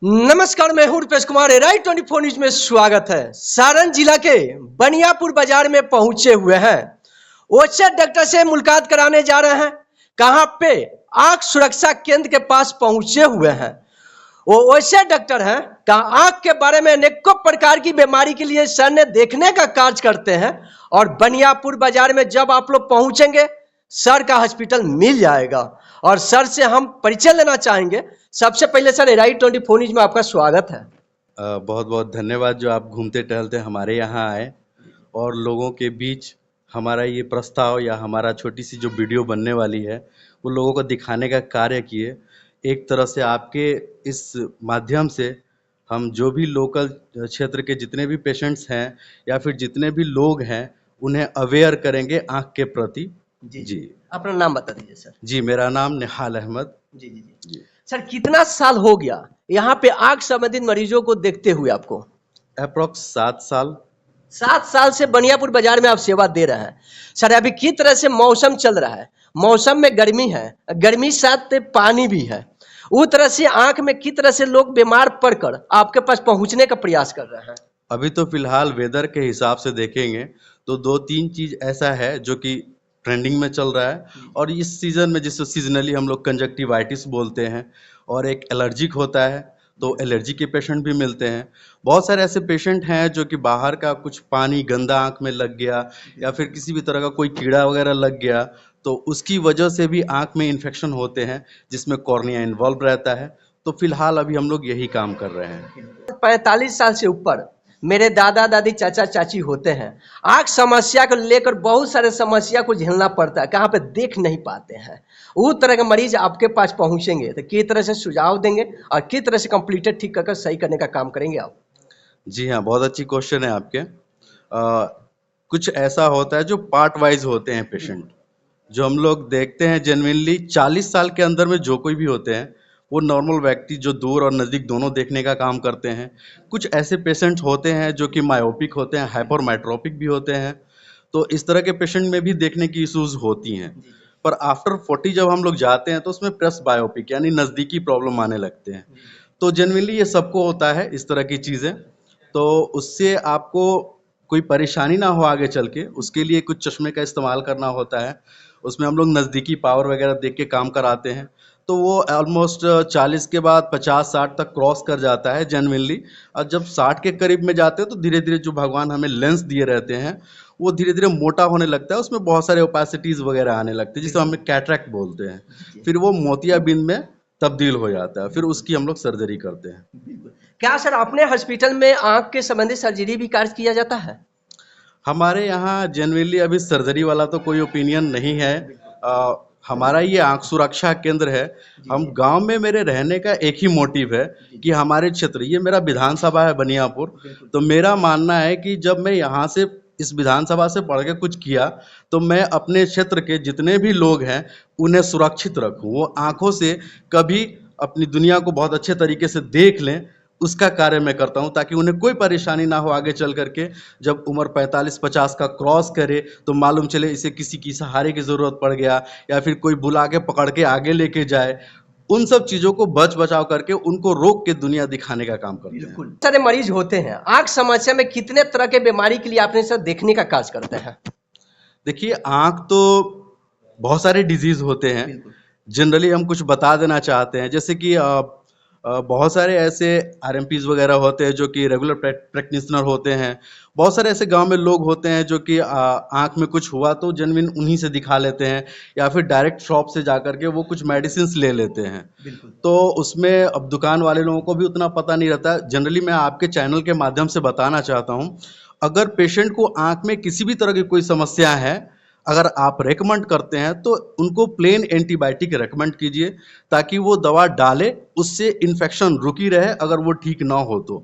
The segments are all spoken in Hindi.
नमस्कार, मैं हूं रुपेश कुमार। राइट 24 न्यूज में स्वागत है। सारण जिला के बनियापुर बाजार में पहुंचे हुए हैं। ओछे डॉक्टर से मुलाकात कराने जा रहे हैं। कहां पे? आंख सुरक्षा केंद्र के पास पहुंचे हुए हैं। वो वैसे डॉक्टर हैं कहा आंख के बारे में अनेकों प्रकार की बीमारी के लिए सर ने देखने का कार्य करते हैं। और बनियापुर बाजार में जब आप लोग पहुंचेंगे सर का हॉस्पिटल मिल जाएगा। और सर से हम परिचय लेना चाहेंगे। सबसे पहले सर राइट 24 न्यूज में आपका स्वागत है। बहुत बहुत धन्यवाद जो आप घूमते टहलते हमारे यहाँ आए और लोगों के बीच हमारा ये प्रस्ताव या हमारा छोटी सी जो वीडियो बनने वाली है वो लोगों को दिखाने का कार्य किए। एक तरह से आपके इस माध्यम से हम जो भी लोकल क्षेत्र के जितने भी पेशेंट्स हैं या फिर जितने भी लोग हैं उन्हें अवेयर करेंगे आँख के प्रति। जी अपना नाम बता दीजिए सर। जी, मेरा नाम निहाल अहमद। जी सर, कितना साल हो गया यहाँ पे आंख संबंधित मरीजों को देखते हुए आपको? अप्रोक्स 7 साल। 7 साल से बनियापुर बाजार में आप सेवा दे रहे हैं। सर अभी किस तरह से मौसम चल रहा है? मौसम में गर्मी है, गर्मी साथ पानी भी है। उस तरह से आंख में किस तरह से लोग बीमार पड़कर आपके पास पहुंचने का प्रयास कर रहे हैं? अभी तो फिलहाल वेदर के हिसाब से देखेंगे तो 2-3 चीज ऐसा है जो कि ट्रेंडिंग में चल रहा है और इस सीजन में जिसको सीजनली हम लोग कंजक्टिवाइटिस बोलते हैं और एक एलर्जिक होता है तो एलर्जी के पेशेंट भी मिलते हैं। बहुत सारे ऐसे पेशेंट हैं जो कि बाहर का कुछ पानी गंदा आंख में लग गया या फिर किसी भी तरह का कोई कीड़ा वगैरह लग गया तो उसकी वजह से भी आंख में इन्फेक्शन होते हैं जिसमें कॉर्निया इन्वॉल्व रहता है। तो फिलहाल अभी हम लोग यही काम कर रहे हैं। 45 साल से ऊपर मेरे दादा दादी चाचा चाची होते हैं। आंख समस्या को लेकर बहुत सारे समस्या को झेलना पड़ता है, कहाँ पे देख नहीं पाते हैं। उस तरह के मरीज आपके पास पहुंचेंगे तो किस तरह से सुझाव देंगे और किस तरह से कंप्लीटेड ठीक कर सही करने का काम करेंगे आप? जी हाँ, बहुत अच्छी क्वेश्चन है आपके। कुछ ऐसा होता है जो पार्ट वाइज होते हैं पेशेंट, जो हम लोग देखते हैं जेन्युइनली 40 साल के अंदर में जो कोई भी होते हैं वो नॉर्मल व्यक्ति जो दूर और नज़दीक दोनों देखने का काम करते हैं। कुछ ऐसे पेशेंट्स होते हैं जो कि मायोपिक होते हैं, हाइपरमेट्रोपिक भी होते हैं। तो इस तरह के पेशेंट में भी देखने की इश्यूज होती हैं। पर आफ्टर 40 जब हम लोग जाते हैं तो उसमें प्रेस बायोपिक यानी नज़दीकी प्रॉब्लम आने लगते हैं। तो जेन्युइनली ये सबको होता है इस तरह की चीज़ें। तो उससे आपको कोई परेशानी ना हो आगे चल के, उसके लिए कुछ चश्मे का इस्तेमाल करना होता है। उसमें हम लोग नज़दीकी पावर वगैरह देख के काम कराते हैं। तो वो ऑलमोस्ट 40 के बाद 50-60 तक क्रॉस कर जाता है जेन्युइनली। और जब 60 के करीब में जाते हैं तो धीरे धीरे जो भगवान हमें लेंस दिए रहते हैं वो धीरे धीरे मोटा होने लगता है, उसमें बहुत सारे ओपेसिटीज़ वगैरह आने लगते हैं जिसे हमें कैटरैक्ट बोलते हैं। फिर वो मोतियाबिंद में तब्दील हो जाता है, फिर उसकी हम लोग सर्जरी करते हैं। क्या सर अपने हॉस्पिटल में आंख के संबंधित सर्जरी भी कार्य किया जाता है? हमारे यहाँ जेन्युइनली अभी सर्जरी वाला तो कोई ओपिनियन नहीं है। हमारा ये आंख सुरक्षा केंद्र है। हम गांव में मेरे रहने का एक ही मोटिव है कि हमारे क्षेत्र, ये मेरा विधानसभा है बनियापुर, तो मेरा मानना है कि जब मैं यहाँ से इस विधानसभा से पढ़ के कुछ किया तो मैं अपने क्षेत्र के जितने भी लोग हैं उन्हें सुरक्षित रखूं, वो आंखों से कभी अपनी दुनिया को बहुत अच्छे तरीके से देख लें, उसका कार्य मैं करता हूं ताकि उन्हें कोई परेशानी ना हो आगे चल करके। जब उम्र 45-50 का क्रॉस करे तो मालूम चले इसे किसी की सहारे की ज़रूरत पड़ गया या फिर कोई बुला के पकड़ के आगे लेके जाए। उन सब चीज़ों को बच बचाव करके उनको रोक के दुनिया दिखाने का काम करते हैं। सारे मरीज होते हैं आंख समस्या में, कितने तरह के बीमारी के लिए आपने सर देखने का कार्य करते हैं? देखिए, आंख तो बहुत सारे डिजीज होते हैं। जनरली हम कुछ बता देना चाहते हैं, जैसे कि बहुत सारे ऐसे आरएमपीज वगैरह होते हैं जो कि रेगुलर प्रैक्टिशनर होते हैं। बहुत सारे ऐसे गांव में लोग होते हैं जो कि आंख में कुछ हुआ तो जेन्युइन उन्हीं से दिखा लेते हैं या फिर डायरेक्ट शॉप से जाकर के वो कुछ मेडिसिन ले लेते हैं। तो उसमें अब दुकान वाले लोगों को भी उतना पता नहीं रहता। जनरली मैं आपके चैनल के माध्यम से बताना चाहता हूँ, अगर पेशेंट को आंख में किसी भी तरह की कोई समस्या है, अगर आप रेकमेंड करते हैं तो उनको प्लेन एंटीबायोटिक रेकमेंड कीजिए ताकि वो दवा डाले, उससे इन्फेक्शन रुकी रहे अगर वो ठीक ना हो तो।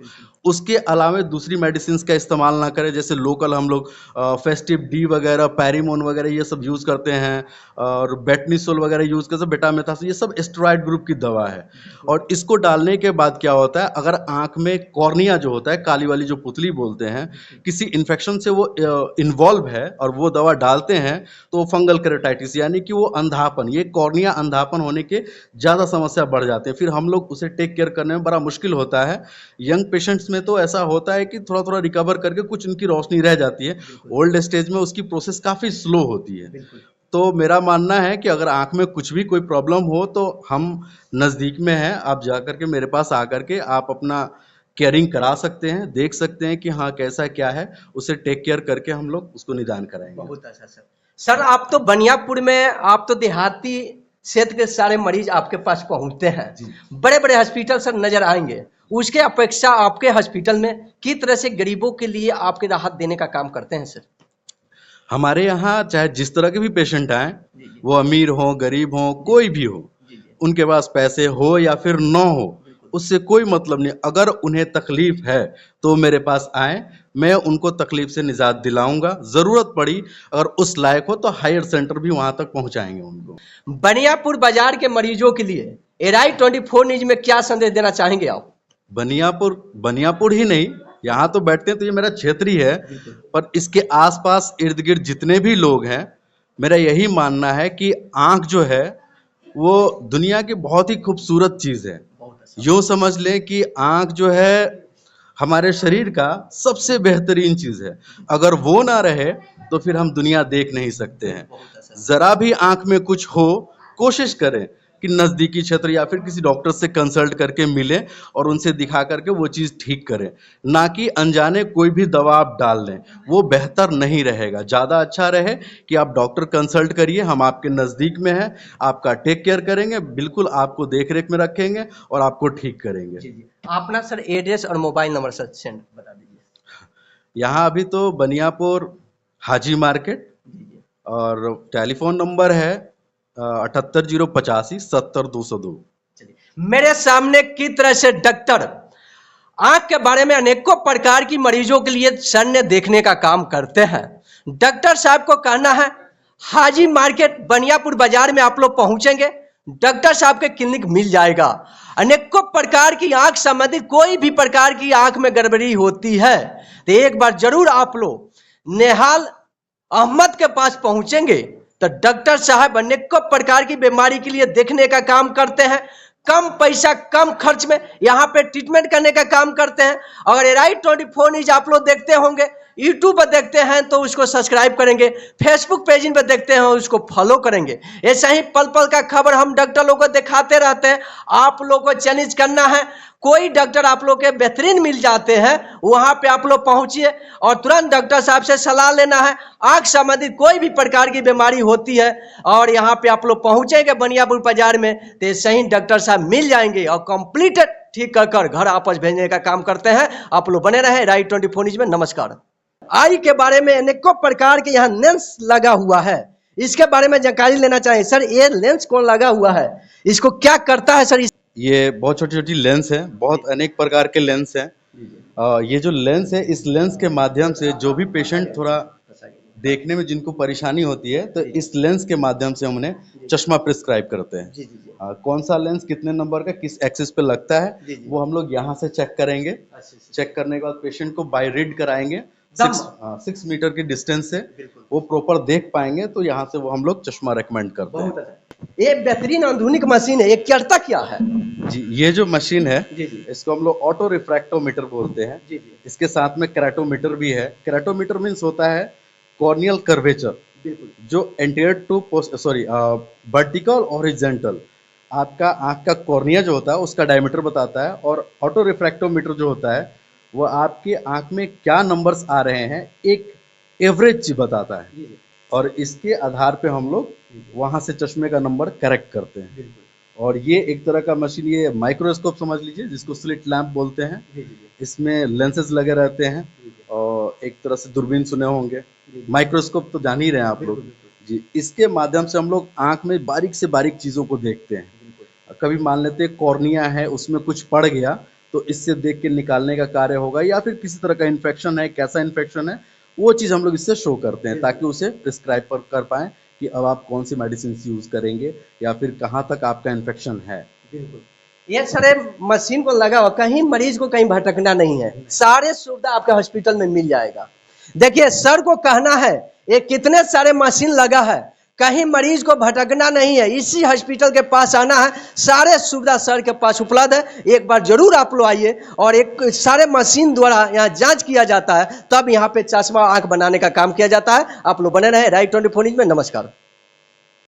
उसके अलावा दूसरी मेडिसिन का इस्तेमाल ना करें। जैसे लोकल हम लोग फेस्टिव डी वगैरह, पैरीमोन वगैरह ये सब यूज़ करते हैं, और बेटनीसोल वगैरह यूज़ करते हैं, बेटामेथासोल, ये सब स्टेरॉइड ग्रुप की दवा है। और इसको डालने के बाद क्या होता है, अगर आँख में कॉर्निया जो होता है, काली वाली जो पुतली बोलते हैं, किसी इन्फेक्शन से वो इन्वॉल्व है और वो दवा डालते हैं, तो फंगल केरेटाइटिस यानी कि वो अंधापन, ये कॉर्निया अंधापन होने के ज़्यादा समस्या बढ़ जाते हैं। फिर हम लोग उसे टेक केयर करने में बड़ा मुश्किल होता है। यंग पेशेंट्स में तो ऐसा होता है कि थोड़ा थोड़ा रिकवर करके कुछ उनकी रोशनी रह जाती है, ओल्ड स्टेज में उसकी प्रोसेस काफ़ी स्लो होती है। तो मेरा मानना है कि अगर आँख में कुछ भी कोई प्रॉब्लम हो तो हम नज़दीक में हैं, आप जा कर के मेरे पास आकर के आप अपना केयरिंग करा सकते हैं, देख सकते हैं कि हाँ कैसा क्या है, उसे टेक केयर करके हम लोग उसको निदान कराएंगे। बहुत अच्छा सर। सर आप तो बनियापुर में, आप तो देहाती क्षेत्र के सारे मरीज आपके पास पहुंचते हैं, बड़े बड़े हॉस्पिटल सर नजर आएंगे, उसके अपेक्षा आपके हॉस्पिटल में किस तरह से गरीबों के लिए आपके राहत देने का काम करते हैं सर? हमारे यहाँ चाहे जिस तरह के भी पेशेंट आए, वो अमीर हो, गरीब हो, कोई भी हो, उनके पास पैसे हो या फिर न हो, उससे कोई मतलब नहीं। अगर उन्हें तकलीफ है तो मेरे पास आए, मैं उनको तकलीफ से निजात दिलाऊंगा। जरूरत पड़ी अगर उस लायक हो तो हायर सेंटर भी वहां तक पहुंचाएंगे उनको। बनियापुर बाजार के मरीजों के लिए एराई 24 न्यूज में क्या संदेश देना चाहेंगे आप? बनियापुर ही नहीं, यहाँ तो बैठते हैं तो ये मेरा क्षेत्र ही है, पर इसके आसपास इर्द गिर्द जितने भी लोग हैं, मेरा यही मानना है कि आँख जो है वो दुनिया की बहुत ही खूबसूरत चीज़ है। यूँ समझ लें कि आँख जो है हमारे शरीर का सबसे बेहतरीन चीज़ है। अगर वो ना रहे तो फिर हम दुनिया देख नहीं सकते हैं। ज़रा भी आँख में कुछ हो, कोशिश करें कि नज़दीकी क्षेत्र या फिर किसी डॉक्टर से कंसल्ट करके मिलें और उनसे दिखा करके वो चीज़ ठीक करें, ना कि अनजाने कोई भी दवा आप डाल लें, वो बेहतर नहीं रहेगा। ज़्यादा अच्छा रहे कि आप डॉक्टर कंसल्ट करिए, हम आपके नज़दीक में हैं, आपका टेक केयर करेंगे, बिल्कुल आपको देख रेख में रखेंगे और आपको ठीक करेंगे। आप ना सर एड्रेस और मोबाइल नंबर सर सेंड बता दीजिए। यहाँ अभी तो बनियापुर हाजी मार्केट, और टेलीफोन नंबर है 78 085 70 202। मेरे सामने की तरह से डॉक्टर आंख के बारे में अनेकों प्रकार की मरीजों के लिए सन्य देखने का काम करते हैं। डॉक्टर साहब को कहना है हाजी मार्केट बनियापुर बाजार में आप लोग पहुंचेंगे, डॉक्टर साहब के क्लिनिक मिल जाएगा। अनेकों प्रकार की आंख संबंधित कोई भी प्रकार की आंख में गड़बड़ी होती है तो एक बार जरूर आप लोग नेहाल अहमद के पास पहुंचेंगे तो डॉक्टर साहब अनेकों प्रकार की बीमारी के लिए देखने का काम करते हैं। कम पैसा कम खर्च में यहाँ पे ट्रीटमेंट करने का काम करते हैं। अगर एराई 24 न्यूज आप लोग देखते होंगे, यूट्यूब पर देखते हैं तो उसको सब्सक्राइब करेंगे, फेसबुक पेज पर देखते हैं उसको फॉलो करेंगे। ऐसा ही पल पल का खबर हम डॉक्टर लोग को दिखाते रहते हैं। आप लोग को चैलेंज करना है, कोई डॉक्टर आप लोग के बेहतरीन मिल जाते हैं, वहां पे आप लोग पहुंचिए और तुरंत डॉक्टर साहब से सलाह लेना है। आंख संबंधित कोई भी प्रकार की बीमारी होती है और यहाँ पे आप लोग पहुंचेंगे बनियापुर बाजार में तो सही डॉक्टर साहब मिल जाएंगे और कंप्लीट ठीक कर घर आपस भेजने का काम करते हैं। आप लोग बने रहे राइट 24 न्यूज में। नमस्कार। आई के बारे में अनेकों प्रकार के यहाँ लेंस लगा हुआ है, इसके बारे में जानकारी लेना चाहें सर। ये लेंस कौन लगा हुआ है, इसको क्या करता है सर? ये बहुत छोटी छोटी लेंस है, बहुत अनेक प्रकार के लेंस हैं। ये जो लेंस है, इस लेंस के माध्यम से जो भी पेशेंट थोड़ा देखने में जिनको परेशानी होती है तो इस लेंस के माध्यम से हम उन्हें चश्मा प्रिस्क्राइब करते हैं। कौन सा लेंस कितने नंबर का किस एक्सिस पे लगता है वो हम लोग यहाँ से चेक करेंगे। चेक करने के बाद पेशेंट को बाय रीड कराएंगे 6 मीटर की डिस्टेंस से, वो प्रॉपर देख पाएंगे तो यहाँ से वो हम लोग चश्मा रेकमेंड करते हैं। ये बेहतरीन आधुनिक मशीन है, ये करता क्या है? जी, ये जो मशीन है इसको हम लोग ऑटो रिफ्रैक्टोमीटर बोलते हैं। इसके साथ में केराटोमीटर भी है। केराटोमीटर मीन्स होता है कॉर्नियल कर्वेचर, जो एंटीरियर टू वर्टिकल हॉरिजॉन्टल आपका आंख का कॉर्निया जो होता है उसका डायमीटर बताता है, और ऑटो रिफ्रैक्टोमीटर जो होता है वो आपके आंख में क्या नंबर्स आ रहे हैं एक एवरेज बताता है, और इसके आधार पे हम लोग वहां से चश्मे का नंबर करेक्ट करते हैं। और ये एक तरह का मशीन, ये माइक्रोस्कोप समझ लीजिए जिसको स्लिट लैंप बोलते हैं। इसमें लेंसेज लगे रहते हैं और एक तरह से दूरबीन सुने होंगे, माइक्रोस्कोप तो जान ही रहे हैं आप लोग जी। इसके माध्यम से हम लोग आंख में बारीक से बारीक चीजों को देखते हैं। कभी मान लेते हैं कॉर्निया है उसमें कुछ पड़ गया तो इससे देख के निकालने का कार्य होगा, या फिर किसी तरह का इन्फेक्शन है, कैसा इन्फेक्शन है, वो चीज़ हम लोग इससे शो करते हैं ताकि उसे प्रिस्क्राइब कर पाएँ कि अब आप कौन सी मेडिसिन यूज़ करेंगे या फिर कहाँ तक आपका इन्फेक्शन है। बिल्कुल। ये सारे मशीन को लगा हुआ, कहीं मरीज को कहीं भटकना नहीं है, सारे सुविधा आपके हॉस्पिटल में मिल जाएगा। देखिए सर को कहना है ये कितने सारे मशीन लगा है, कहीं मरीज को भटकना नहीं है, इसी हॉस्पिटल के पास आना है, सारे सुविधा सर के पास उपलब्ध है। एक बार जरूर आप लोग आइए और एक सारे मशीन द्वारा यहाँ जांच किया जाता है, तब यहाँ पे चश्मा आंख बनाने का काम किया जाता है। आप लोग बने रहे राइट 24 न्यूज़ में। नमस्कार।